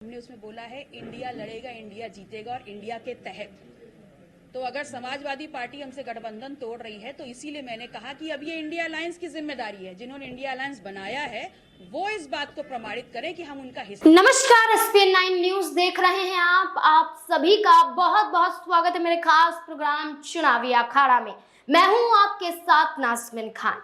हमने उसमें बोला है इंडिया लड़ेगा, इंडिया जीतेगा और इंडिया के तहत। तो अगर समाजवादी पार्टी हमसे गठबंधन तोड़ रही है तो इसीलिए मैंने कहा कि अब ये इंडिया अलायंस की जिम्मेदारी है, जिन्होंने इंडिया अलायंस बनाया है वो इस बात को प्रमाणित करें कि हम उनका हिस्सा। नमस्कार, SPN9 न्यूज देख रहे हैं आप सभी का बहुत बहुत स्वागत है मेरे खास प्रोग्राम चुनावी अखाड़ा में। मैं हूं आपके साथ नाज़मीन खान।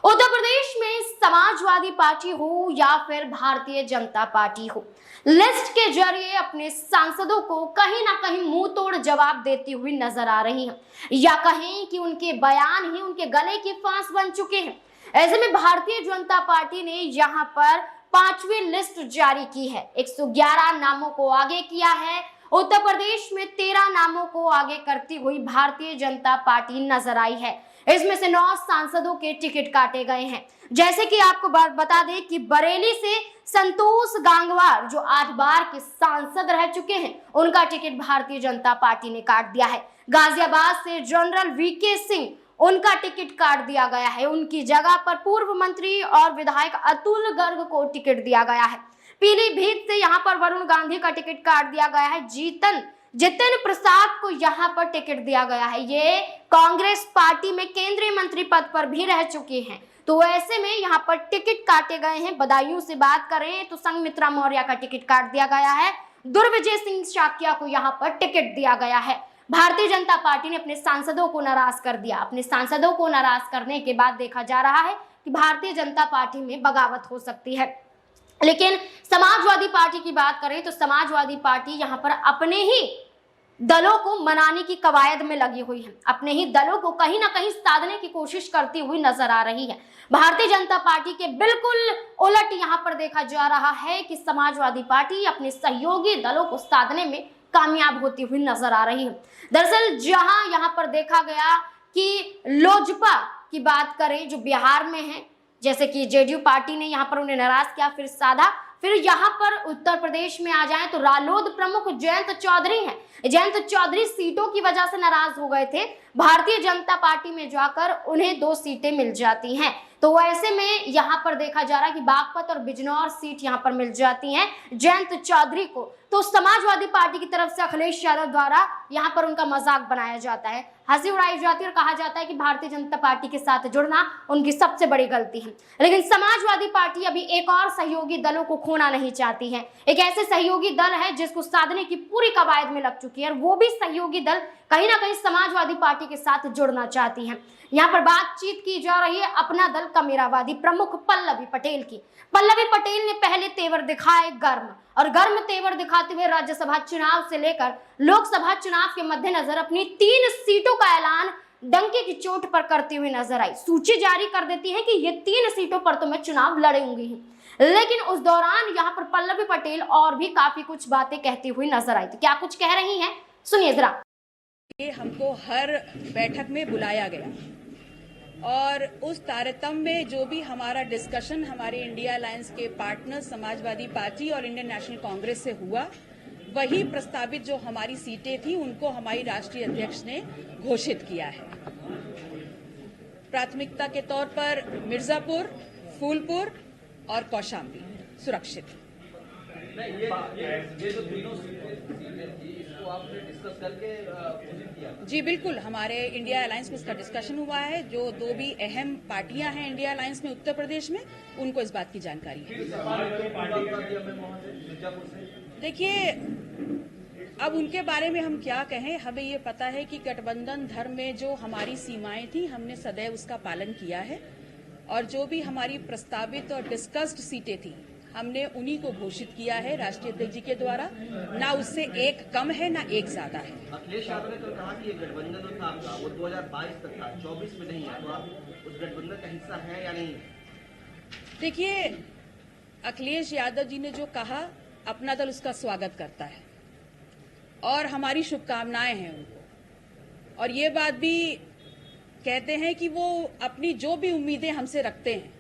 उत्तर प्रदेश में समाजवादी पार्टी हो या फिर भारतीय जनता पार्टी हो, लिस्ट के जरिए अपने सांसदों को कहीं ना कहीं मुंह तोड़ जवाब देती हुई नजर आ रही है, या कहें कि उनके बयान ही उनके गले की फांस बन चुके हैं। ऐसे में भारतीय जनता पार्टी ने यहाँ पर 5वीं लिस्ट जारी की है। 111 नामों को आगे किया है। उत्तर प्रदेश में 13 नामों को आगे करती हुई भारतीय जनता पार्टी नजर आई है। इसमें से 9 सांसदों के टिकट काटे गए हैं। जैसे कि आपको बता दें कि बरेली से संतोष गंगवार जो 8 बार के सांसद रह चुके हैं, उनका टिकट भारतीय जनता पार्टी ने काट दिया है। गाजियाबाद से जनरल VK सिंह, उनका टिकट काट दिया गया है। उनकी जगह पर पूर्व मंत्री और विधायक अतुल गर्ग को टिकट दिया गया है। पीलीभीत से यहाँ पर वरुण गांधी का टिकट काट दिया गया है। जितिन प्रसाद को यहाँ पर टिकट दिया गया है। ये कांग्रेस पार्टी में केंद्रीय मंत्री पद पर भी रह चुके हैं, तो ऐसे में यहाँ पर टिकट काटे गए हैं। बदायूं से बात करें तो संघमित्रा मौर्य का टिकट काट दिया गया है। दुर्विजय सिंह शाक्या को यहाँ पर टिकट दिया गया है। भारतीय जनता पार्टी ने अपने सांसदों को नाराज कर दिया। अपने सांसदों को नाराज करने के बाद देखा जा रहा है कि भारतीय जनता पार्टी में बगावत हो सकती है। लेकिन समाजवादी पार्टी की बात करें तो समाजवादी पार्टी यहाँ पर अपने ही दलों को मनाने की कवायद में लगी हुई है। अपने ही दलों को कहीं ना कहीं साधने की कोशिश करती हुई नजर आ रही है। भारतीय जनता पार्टी के बिल्कुल उलट यहाँ पर देखा जा रहा है कि समाजवादी पार्टी अपने सहयोगी दलों को साधने में कामयाब होती हुई नजर आ रही है। दरअसल जहां यहाँ पर देखा गया कि लोजपा की बात करें जो बिहार में है, जैसे कि JDU पार्टी ने यहाँ पर उन्हें नाराज किया, फिर साधा। फिर यहाँ पर उत्तर प्रदेश में आ जाएं तो रालोद प्रमुख जयंत चौधरी हैं। जयंत चौधरी सीटों की वजह से नाराज हो गए थे। भारतीय जनता पार्टी में जाकर उन्हें 2 सीटें मिल जाती हैं। तो ऐसे में यहाँ पर देखा जा रहा है कि बागपत और बिजनौर सीट यहाँ पर मिल जाती हैं जयंत चौधरी को। तो समाजवादी पार्टी की तरफ से अखिलेश यादव द्वारा यहाँ पर उनका मजाक बनाया जाता है, हंसी उड़ाई जाती है और कहा जाता है कि भारतीय जनता पार्टी के साथ जुड़ना उनकी सबसे बड़ी गलती है। लेकिन समाजवादी पार्टी अभी एक और सहयोगी दलों को खोना नहीं चाहती है। एक ऐसे सहयोगी दल है जिसको साधने की पूरी कवायद में लग चुकी है, और वो भी सहयोगी दल कहीं ना कहीं समाजवादी पार्टी के साथ जुड़ना चाहती है। यहाँ पर बातचीत की जा रही है अपना दल कमेरावादी प्रमुख पल्लवी पटेल की। पल्लवी पटेल ने पहले तेवर दिखाए गर्म, और गर्म तेवर दिखाते हुए राज्यसभा चुनाव से लेकर लोकसभा चुनाव के मद्देनजर अपनी 3 सीटों का ऐलान डंके की चोट पर करती हुई नजर आई। सूची जारी कर देती है कि ये 3 सीटों पर तो मैं चुनाव लड़ूंगी। लेकिन उस दौरान यहाँ पर पल्लवी पटेल और भी काफी कुछ बातें कहती हुई नजर आई। तो क्या कुछ कह रही हैं, सुनिए जरा। ये हमको हर बैठक में बुलाया गया और उस तारतम्य में जो भी हमारा डिस्कशन हमारे इंडिया अलायंस के पार्टनर समाजवादी पार्टी और इंडियन नेशनल कांग्रेस से हुआ, वही प्रस्तावित जो हमारी सीटें थी उनको हमारी राष्ट्रीय अध्यक्ष ने घोषित किया है। प्राथमिकता के तौर पर मिर्जापुर, फूलपुर और कौशाम्बी सुरक्षित। ये जो तीनों इसको आपने डिस्कस करके जी बिल्कुल, हमारे इंडिया अलायंस में इसका डिस्कशन हुआ है। जो 2 भी अहम पार्टियां हैं इंडिया अलायंस में उत्तर प्रदेश में, उनको इस बात की जानकारी है। देखिए, अब उनके बारे में हम क्या कहें। हमें ये पता है कि गठबंधन धर्म में जो हमारी सीमाएं थी हमने सदैव उसका पालन किया है, और जो भी हमारी प्रस्तावित और डिस्कस्ड सीटें थी हमने उन्हीं को घोषित किया है राष्ट्रीय अध्यक्ष जी के द्वारा। ना उससे एक कम है ना एक ज्यादा है। अखिलेश यादव ने कल कहा कि ये गठबंधन जो था आपका वो 2022 तक था, 24 में नहीं है, तो आप उस गठबंधन का हिस्सा है या नहीं? देखिए, अखिलेश यादव जी ने जो कहा, अपना दल उसका स्वागत करता है और हमारी शुभकामनाएं हैं उनको, और ये बात भी कहते हैं कि वो अपनी जो भी उम्मीदें हमसे रखते हैं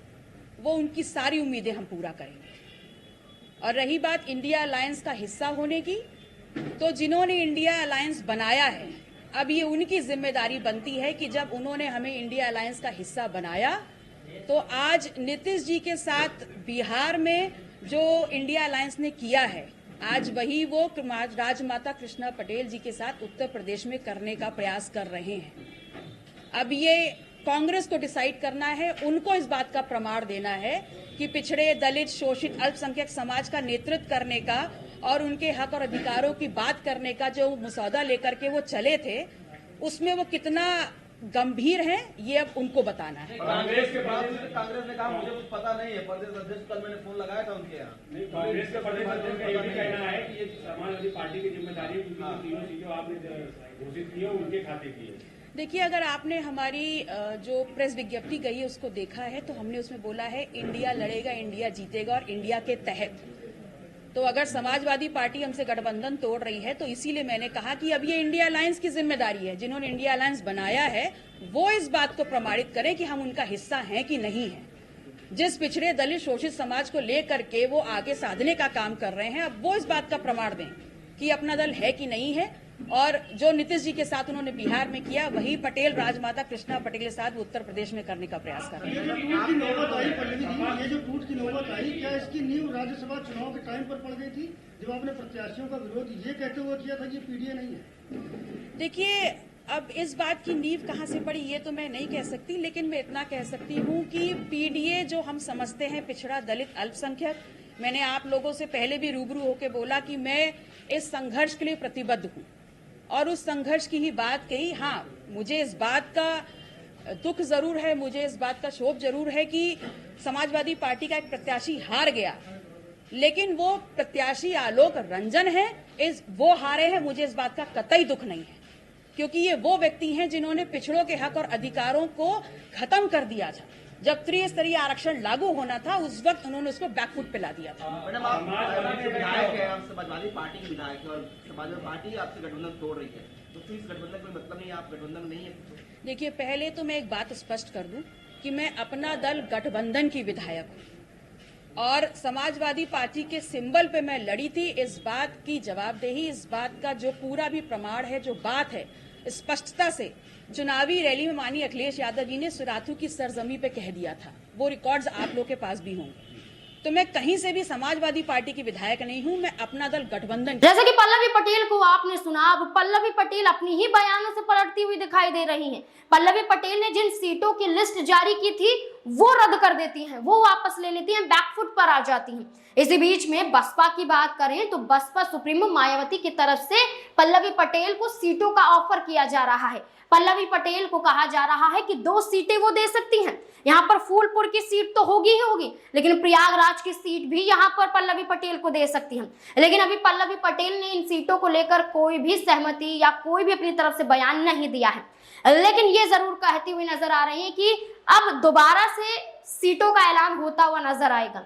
वो उनकी सारी उम्मीदें हम पूरा करेंगे। और रही बात इंडिया अलायंस का हिस्सा होने की, तो जिन्होंने इंडिया अलायंस बनाया है अब ये उनकी जिम्मेदारी बनती है कि जब उन्होंने हमें इंडिया अलायंस का हिस्सा बनाया तो आज नीतीश जी के साथ बिहार में जो इंडिया अलायंस ने किया है आज वही वो राजमाता कृष्णा पटेल जी के साथ उत्तर प्रदेश में करने का प्रयास कर रहे हैं। अब ये कांग्रेस को डिसाइड करना है, उनको इस बात का प्रमाण देना है कि पिछड़े, दलित, शोषित, अल्पसंख्यक समाज का नेतृत्व करने का और उनके हक और अधिकारों की बात करने का जो मसौदा लेकर के वो चले थे, उसमें वो कितना गंभीर हैं, ये अब उनको बताना है। कांग्रेस के बाद कांग्रेस ने कहा मुझे कुछ पता नहीं है, प्रदेश अध्यक्ष कल मैंने फोन लगाया था उनके यहाँ। कांग्रेस के प्रदेश अध्यक्ष का ये भी कहना है कि ये समाजवादी पार्टी की जिम्मेदारी है, क्योंकि तीनों सीटें आपने घोषित की है उनके खाते की है। देखिए, अगर आपने हमारी जो प्रेस विज्ञप्ति गई है उसको देखा है तो हमने उसमें बोला है इंडिया लड़ेगा, इंडिया जीतेगा और इंडिया के तहत। तो अगर समाजवादी पार्टी हमसे गठबंधन तोड़ रही है तो इसीलिए मैंने कहा कि अब ये इंडिया अलायंस की जिम्मेदारी है, जिन्होंने इंडिया अलायंस बनाया है वो इस बात को प्रमाणित करें कि हम उनका हिस्सा हैं कि नहीं है। जिस पिछड़े, दलित, शोषित समाज को लेकर के वो आगे साधने का काम कर रहे हैं, अब वो इस बात का प्रमाण दें कि अपना दल है कि नहीं है। और जो नीतीश जी के साथ उन्होंने बिहार में किया, वही पटेल, राजमाता कृष्णा पटेल के साथ उत्तर प्रदेश में करने का प्रयास कर रहे हैं। ये जो टूट की नौबत आई, क्या इसकी नींव राज्यसभा चुनाव के टाइम पर पड़ गई थी, जब आपने प्रत्याशियों का विरोध ये कहते हुए किया था कि पीडीए नहीं है? देखिए, अब इस बात की नींव कहां से पड़ी ये तो मैं नहीं कह सकती, लेकिन मैं इतना कह सकती हूं कि पीडीए जो हम समझते हैं पिछड़ा, दलित, अल्पसंख्यक, मैंने आप लोगों से पहले भी रूबरू होकर बोला कि मैं इस संघर्ष के लिए प्रतिबद्ध हूं और उस संघर्ष की ही बात कही। हाँ, मुझे इस बात का दुख जरूर है, मुझे इस बात का क्षोभ जरूर है कि समाजवादी पार्टी का एक प्रत्याशी हार गया, लेकिन वो प्रत्याशी आलोक रंजन है, वो हारे हैं, मुझे इस बात का कतई दुख नहीं है, क्योंकि ये वो व्यक्ति हैं जिन्होंने पिछड़ों के हक और अधिकारों को खत्म कर दिया था। जब त्रिस्तरीय आरक्षण लागू होना था उस वक्त उन्होंने उसको बैकफुट पे ला दिया था। मैडम, आप विधायक है, आप समाजवादी पार्टी के विधायक है और समाजवादी पार्टी आपसे गठबंधन तोड़ रही है, तो फिर इस गठबंधन का मतलब नहीं, आप गठबंधन में नहीं है। देखिए, पहले तो मैं एक बात स्पष्ट कर दूं कि मैं अपना दल गठबंधन की विधायक हूं और समाजवादी पार्टी के सिंबल पे मैं लड़ी थी। इस बात की जवाबदेही, इस बात का जो पूरा भी प्रमाण है, जो बात है, स्पष्टता से चुनावी रैली में माननीय अखिलेश यादव जी ने सुराथू की सरजमी पे कह दिया था। वो रिकॉर्ड्स आप लोग के पास भी होंगे। तो मैं कहीं से भी समाजवादी पार्टी की विधायक नहीं हूं, मैं अपना दल गठबंधन। जैसे कि पल्लवी पटेल को आपने सुना, अब पल्लवी पटेल अपनी ही बयानों से पलटती हुई दिखाई दे रही हैं। पल्लवी पटेल ने जिन सीटों की लिस्ट जारी की थी वो रद्द कर देती हैं, वो वापस ले लेती हैं, बैकफुट पर आ जाती हैं। इसी बीच में बसपा की बात करें तो बसपा सुप्रीमो मायावती की तरफ से पल्लवी पटेल को सीटों का ऑफर किया जा रहा है। पल्लवी पटेल को कहा जा रहा है कि 2 सीटें वो दे सकती हैं। यहाँ पर फूलपुर की सीट तो होगी ही होगी, लेकिन प्रयागराज की सीट भी यहाँ पर पल्लवी पटेल को दे सकती हैं। लेकिन अभी पल्लवी पटेल ने इन सीटों को लेकर कोई भी सहमति या कोई भी अपनी तरफ से बयान नहीं दिया है, लेकिन ये जरूर कहती हुई नजर आ रही है कि अब दोबारा से सीटों का ऐलान होता हुआ नजर आएगा।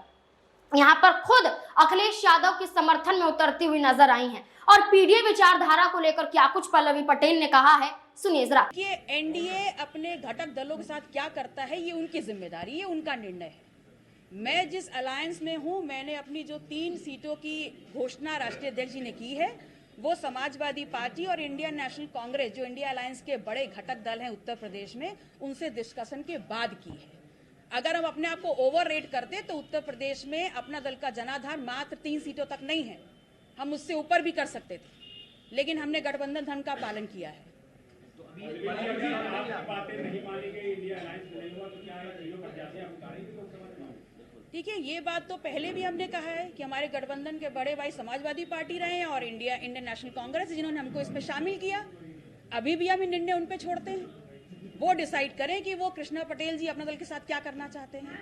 यहाँ पर खुद अखिलेश यादव के समर्थन में उतरती हुई नजर आई हैं और पीडीए विचारधारा को लेकर क्या कुछ पल्लवी पटेल ने कहा है, सुनिए जरा। ये एनडीए अपने घटक दलों के साथ क्या करता है ये उनकी जिम्मेदारी है, उनका निर्णय है। मैं जिस अलायंस में हूं, मैंने अपनी जो 3 सीटों की घोषणा राष्ट्रीय अध्यक्ष जी ने की है वो समाजवादी पार्टी और इंडियन नेशनल कांग्रेस, जो इंडिया अलायंस के बड़े घटक दल हैं उत्तर प्रदेश में, उनसे डिस्कशन के बाद की है। अगर हम अपने आप को ओवर रेट करते तो उत्तर प्रदेश में अपना दल का जनाधार मात्र 3 सीटों तक नहीं है, हम उससे ऊपर भी कर सकते थे, लेकिन हमने गठबंधन धर्म का पालन किया है। देखिए, ये बात तो पहले भी हमने कहा है कि हमारे गठबंधन के बड़े भाई समाजवादी पार्टी रहे हैं और इंडियन नेशनल कांग्रेस, जिन्होंने हमको इसमें शामिल किया। अभी भी हम निर्णय उन पे छोड़ते हैं, वो डिसाइड करें कि वो कृष्णा पटेल जी अपना दल के साथ क्या करना चाहते हैं।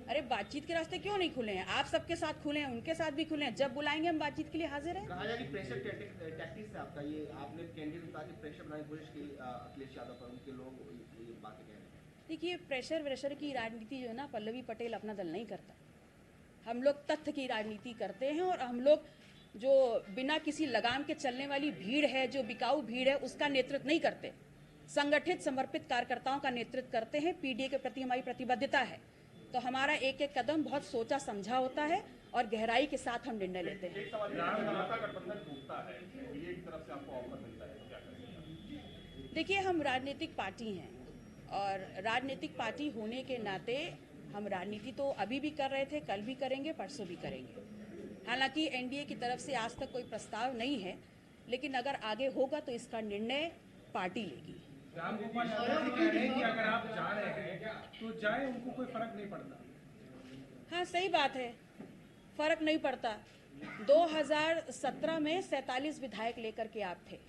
अरे, बातचीत के रास्ते क्यों नहीं खुले हैं? आप सबके साथ खुले हैं, उनके साथ भी खुले हैं। जब बुलाएंगे हम बातचीत के लिए हाजिर हैं। कहा जाए कि प्रेशर टैक्टिक्स से आपका ये, आपने कैंडिडेट उतार के प्रेशर बनाने की कोशिश की अखिलेश यादव पर, उनके लोग ये बातें कह रहे हैं। देखिए, प्रेशर व्रेशर की राजनीति जो है ना, पल्लवी पटेल अपना दल नहीं करता। हम लोग तथ्य की राजनीति करते हैं और हम लोग जो बिना किसी लगाम के चलने वाली भीड़ है, जो बिकाऊ भीड़ है, उसका नेतृत्व नहीं करते। संगठित समर्पित कार्यकर्ताओं का नेतृत्व करते हैं। पीडीए के प्रति हमारी प्रतिबद्धता है, तो हमारा एक एक कदम बहुत सोचा समझा होता है और गहराई के साथ हम निर्णय लेते हैं। देखिए, हम राजनीतिक पार्टी हैं और राजनीतिक पार्टी होने के नाते हम राजनीति तो अभी भी कर रहे थे, कल भी करेंगे, परसों भी करेंगे। हालांकि एनडीए की तरफ से आज तक कोई प्रस्ताव नहीं है, लेकिन अगर आगे होगा तो इसका निर्णय पार्टी लेगी। रामगोपाल यादव जी कह रहे हैं कि अगर आप जा रहे हैं तो जाए, उनको कोई फर्क नहीं पड़ता। हाँ, सही बात है, फर्क नहीं पड़ता। 2017 में 47 विधायक लेकर के आप थे।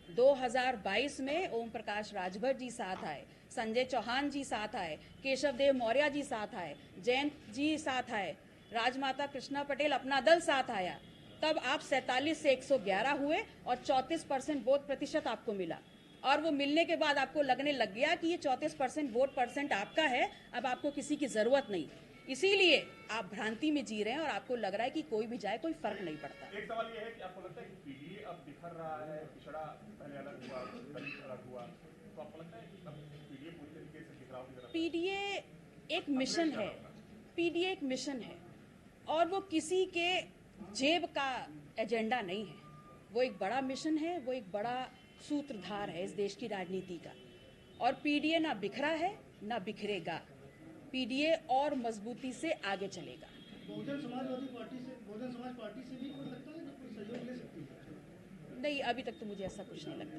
2022 में ओम प्रकाश राजभर जी साथ आए, संजय चौहान जी साथ आए, केशव देव मौर्य जी साथ आए, जयंत जी साथ आए, राजमाता कृष्णा पटेल अपना दल साथ आया। तब आप 47 से 111 हुए और 34% वोट प्रतिशत आपको मिला। और वो मिलने के बाद आपको लगने लग गया कि ये 34% वोट परसेंट आपका है, अब आपको किसी की जरूरत नहीं। इसीलिए आप भ्रांति में जी रहे हैं और आपको लग रहा है कि कोई भी जाए कोई फर्क नहीं पड़ता। एक सवाल ये है कि आपको लगता है कि पीडीए अब बिखर रहा है, पिछड़ा पहले अलग हुआ, दलित अलग हुआ, तो आपको लगता है कि अब पीडीए पूरी तरीके से बिखराव की तरफ? पीडीए एक मिशन है, पीडीए एक मिशन है और वो किसी के जेब का एजेंडा नहीं है। वो एक बड़ा मिशन है, वो एक बड़ा सूत्रधार है इस देश की राजनीति का। और पीडीए ना बिखरा है ना बिखरेगा, पीडीए और मजबूती से आगे चलेगा। बहुजन समाज पार्टी से भी कोई लगता है ना, कोई सहयोग ले सकती है? नहीं, अभी तक तो मुझे ऐसा कुछ नहीं लगता।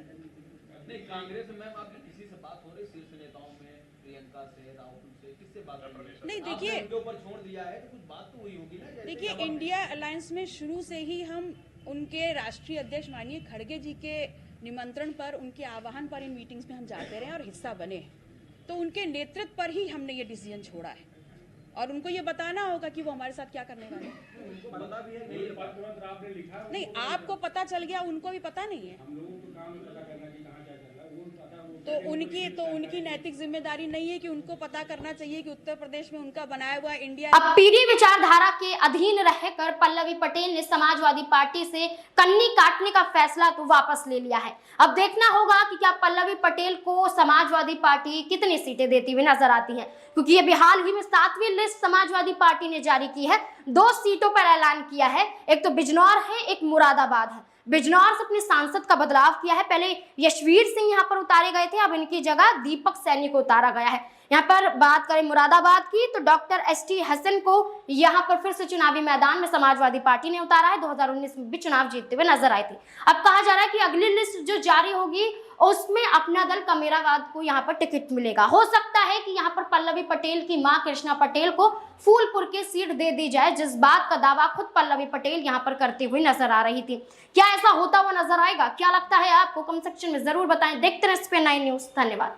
नहीं, कांग्रेस में मैम आपकी किसी से बात हो रही, शीर्ष नेताओं में, प्रियंका से, राहुल से, किससे बात हो रही है? नहीं, देखिए, उनके ऊपर छोड़ दिया है तो कुछ बात तो हुई होगी ना। देखिए, इंडिया अलायंस में शुरू से ही हम उनके राष्ट्रीय अध्यक्ष माननीय खड़गे जी के निमंत्रण पर, उनके आह्वान पर इन मीटिंग्स में हम जाते रहे और हिस्सा बने हैं। तो उनके नेतृत्व पर ही हमने ये डिसीजन छोड़ा है और उनको ये बताना होगा कि वो हमारे साथ क्या करने वाले हैं। पता भी है आपने लिखा नहीं, आपको पता चल गया, उनको भी पता नहीं है। हम लोगों को काम पता करना कि कहाँ क्या चल रहा है, वो पता तो उनकी नैतिक जिम्मेदारी नहीं है कि उनको पता करना चाहिए कि उत्तर प्रदेश में उनका बनाया हुआ इंडिया। अब पीडीए विचारधारा के अधीन रहकर पल्लवी पटेल ने समाजवादी पार्टी से कन्नी काटने का फैसला तो वापस ले लिया है। अब देखना होगा कि क्या पल्लवी पटेल को समाजवादी पार्टी कितनी सीटें देती हुई नजर आती है, क्योंकि ये हाल ही में 7वीं लिस्ट समाजवादी पार्टी ने जारी की है। 2 सीटों पर ऐलान किया है, एक तो बिजनौर है, एक मुरादाबाद है। बिजनौर से अपने सांसद का बदलाव किया है, पहले यशवीर सिंह यहाँ पर उतारे गए थे, अब इनकी जगह दीपक सैनी को उतारा गया है। यहाँ पर बात करें मुरादाबाद की तो डॉक्टर एसटी हसन को यहाँ पर फिर से चुनावी मैदान में समाजवादी पार्टी ने उतारा है। 2019 में भी चुनाव जीतते हुए नजर आई थी। अब कहा जा रहा है कि अगली लिस्ट जो जारी होगी उसमें अपना दल कमेरावाद को यहाँ पर टिकट मिलेगा। हो सकता है कि यहाँ पर पल्लवी पटेल की मां कृष्णा पटेल को फूलपुर की सीट दे दी जाए, जिस बात का दावा खुद पल्लवी पटेल यहाँ पर करते हुए नजर आ रही थी। क्या ऐसा होता हुआ नजर आएगा? क्या लगता है आपको? कमेंट सेक्शन में जरूर बताएं। देखते रहिए SPN9 न्यूज़। धन्यवाद।